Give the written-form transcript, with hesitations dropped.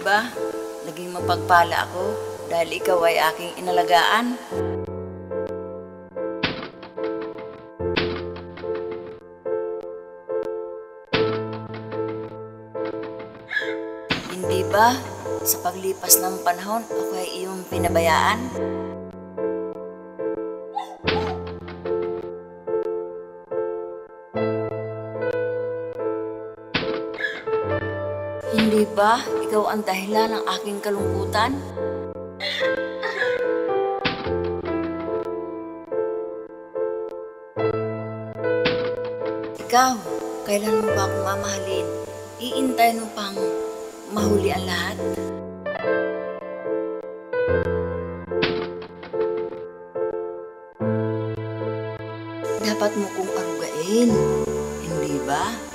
ba? Naging mapagpala ako dahil ikaw ay aking inalagaan. Hindi ba? Sa paglipas ng panahon, ako ay iyong pinabayaan. Hindi ba? Ikaw ang dahilan ng aking kalungkutan? Ikaw, kailan mo ba akong mamahalin? Iintay mo pang mahuli ang lahat? Dapat mo kong arugain, hindi ba?